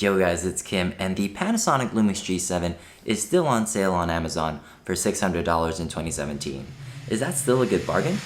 Yo guys, it's Kim, and the Panasonic Lumix G7 is still on sale on Amazon for $600 in 2017. Is that still a good bargain?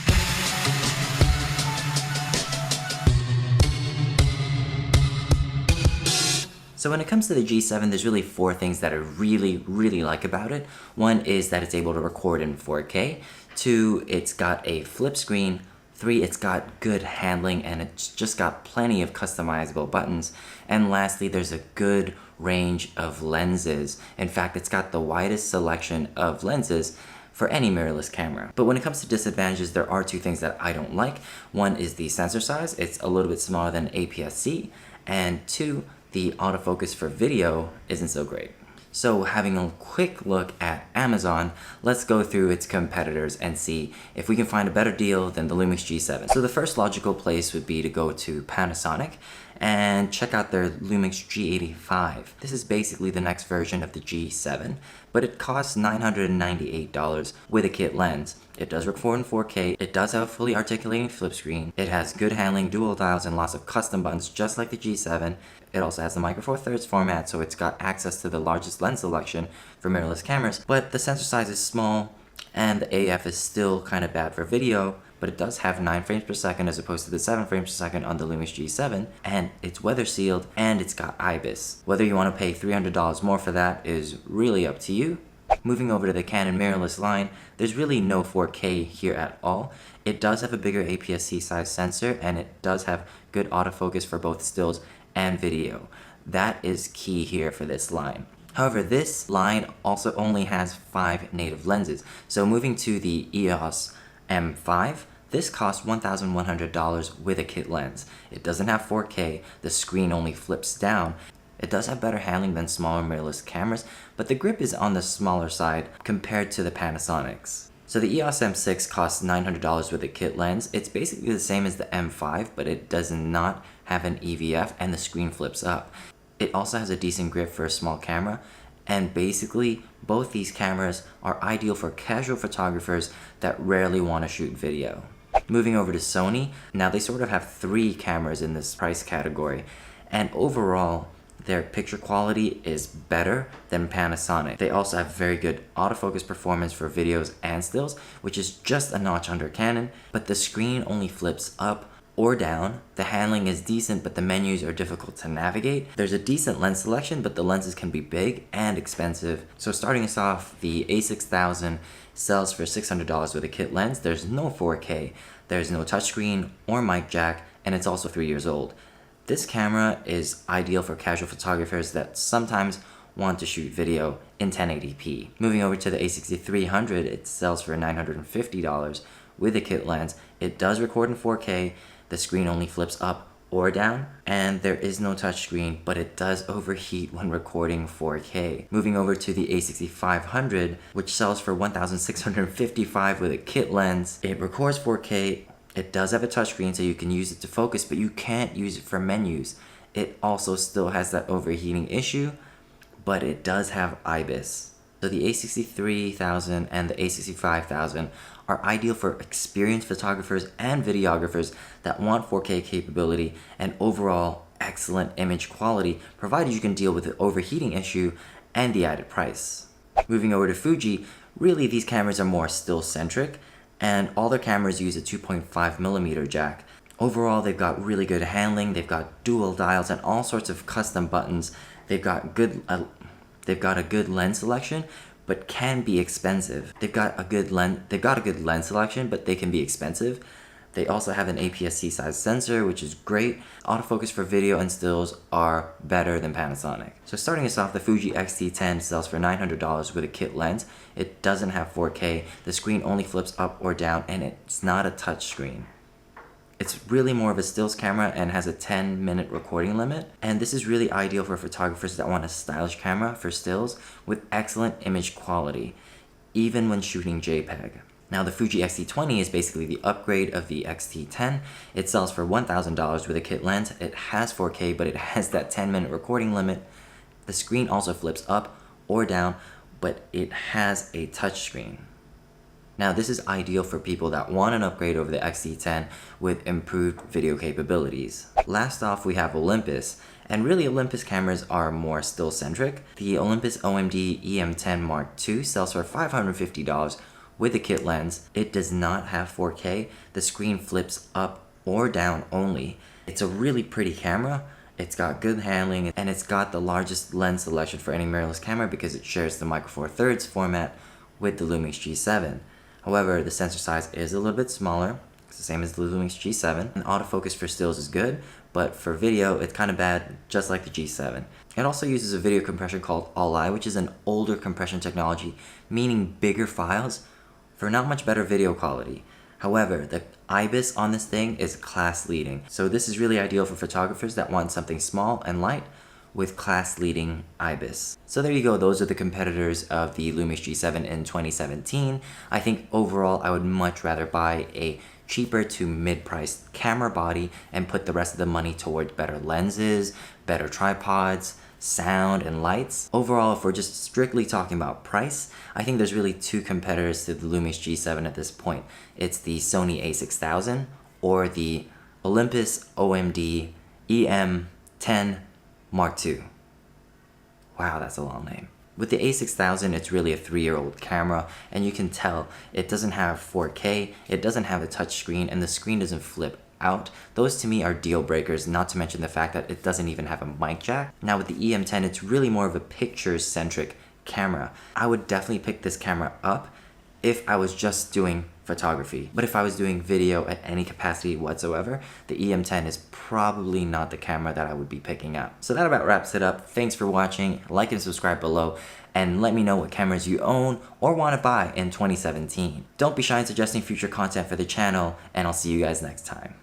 So when it comes to the G7, there's really four things that I really like about it. One is that it's able to record in 4K. Two, it's got a flip screen. Three, it's got good handling and it's just got plenty of customizable buttons. And lastly, there's a good range of lenses. In fact, it's got the widest selection of lenses for any mirrorless camera. But when it comes to disadvantages, there are two things that I don't like. One is the sensor size. It's a little bit smaller than APS-C. And two, the autofocus for video isn't so great. So having a quick look at Amazon, let's go through its competitors and see if we can find a better deal than the Lumix G7. So the first logical place would be to go to Panasonic and check out their Lumix G85. This is basically the next version of the G7, but it costs $998 with a kit lens. It does record in 4K, it does have a fully articulating flip screen, it has good handling, dual dials, and lots of custom buttons just like the G7. It also has the micro four thirds format, so it's got access to the largest lens selection for mirrorless cameras, but the sensor size is small and the AF is still kind of bad for video, but it does have 9 frames per second as opposed to the 7 frames per second on the Lumix G7, and it's weather sealed and it's got IBIS. Whether you want to pay $300 more for that is really up to you. Moving over to the Canon mirrorless line, there's really no 4K here at all. It does have a bigger APS-C size sensor and it does have good autofocus for both stills and video. That is key here for this line. However, this line also only has 5 native lenses. So moving to the EOS M5, this costs $1,100 with a kit lens. It doesn't have 4K, the screen only flips down. It does have better handling than smaller mirrorless cameras, but the grip is on the smaller side compared to the Panasonics. So the EOS M6 costs $900 with a kit lens. It's basically the same as the M5, but it does not have an EVF and the screen flips up. It also has a decent grip for a small camera, and basically both these cameras are ideal for casual photographers that rarely want to shoot video. Moving over to Sony, now they sort of have 3 cameras in this price category, and overall their picture quality is better than Panasonic. They also have very good autofocus performance for videos and stills, which is just a notch under Canon, but the screen only flips up or down. The handling is decent, but the menus are difficult to navigate. There's a decent lens selection, but the lenses can be big and expensive. So starting us off, the A6000 sells for $600 with a kit lens. There's no 4K, there's no touchscreen or mic jack, and it's also 3 years old. This camera is ideal for casual photographers that sometimes want to shoot video in 1080p. Moving over to the A6300, it sells for $950 with a kit lens. It does record in 4K, the screen only flips up or down, and there is no touchscreen, but it does overheat when recording 4K. Moving over to the A6500, which sells for $1,655 with a kit lens. It records 4K, it does have a touchscreen so you can use it to focus, but you can't use it for menus. It also still has that overheating issue, but it does have IBIS. So the A63000 and the A65000 are ideal for experienced photographers and videographers that want 4K capability and overall excellent image quality, provided you can deal with the overheating issue and the added price. Moving over to Fuji, really these cameras are more still-centric, and all their cameras use a 2.5mm jack. Overall, they've got really good handling, they've got dual dials and all sorts of custom buttons. They've got a good lens selection, but can be expensive. They've got a good lens selection, but they can be expensive. They also have an APS-C size sensor, which is great. Autofocus for video and stills are better than Panasonic. So starting us off, the Fuji X-T10 sells for $900 with a kit lens. It doesn't have 4K, the screen only flips up or down, and it's not a touch screen. It's really more of a stills camera and has a 10-minute recording limit. And this is really ideal for photographers that want a stylish camera for stills with excellent image quality, even when shooting JPEG. Now the Fuji X-T20 is basically the upgrade of the X-T10. It sells for $1,000 with a kit lens. It has 4K, but it has that 10-minute recording limit. The screen also flips up or down, but it has a touchscreen. Now this is ideal for people that want an upgrade over the X-T10 with improved video capabilities. Last off, we have Olympus, And really, Olympus cameras are more still-centric. The Olympus OMD EM10 Mark II sells for $550 with a kit lens. It does not have 4K. The screen flips up or down only. It's a really pretty camera. It's got good handling, and it's got the largest lens selection for any mirrorless camera because it shares the micro four thirds format with the Lumix G7. However, the sensor size is a little bit smaller. It's the same as the Lumix G7. And autofocus for stills is good, but for video, it's kind of bad, just like the G7. It also uses a video compression called All-I, which is an older compression technology, meaning bigger files for not much better video quality. However, the IBIS on this thing is class leading. So this is really ideal for photographers that want something small and light with class leading IBIS. So there you go, those are the competitors of the Lumix G7 in 2017. I think overall I would much rather buy a cheaper to mid-priced camera body and put the rest of the money toward better lenses, better tripods, sound, and lights. Overall, if we're just strictly talking about price, I think there's really two competitors to the Lumix G7 at this point. It's the Sony a6000 or the Olympus OMD EM10 Mark II. Wow, that's a long name. With the a6000, it's really a 3-year-old camera, and you can tell it doesn't have 4K, it doesn't have a touch screen, and the screen doesn't flip out. Those to me are deal breakers, not to mention the fact that it doesn't even have a mic jack. Now with the EM10, it's really more of a picture-centric camera. I would definitely pick this camera up if I was just doing photography. But if I was doing video at any capacity whatsoever, the EM10 is probably not the camera that I would be picking up. So that about wraps it up. Thanks for watching. Like and subscribe below, and let me know what cameras you own or want to buy in 2017. Don't be shy in suggesting future content for the channel, and I'll see you guys next time.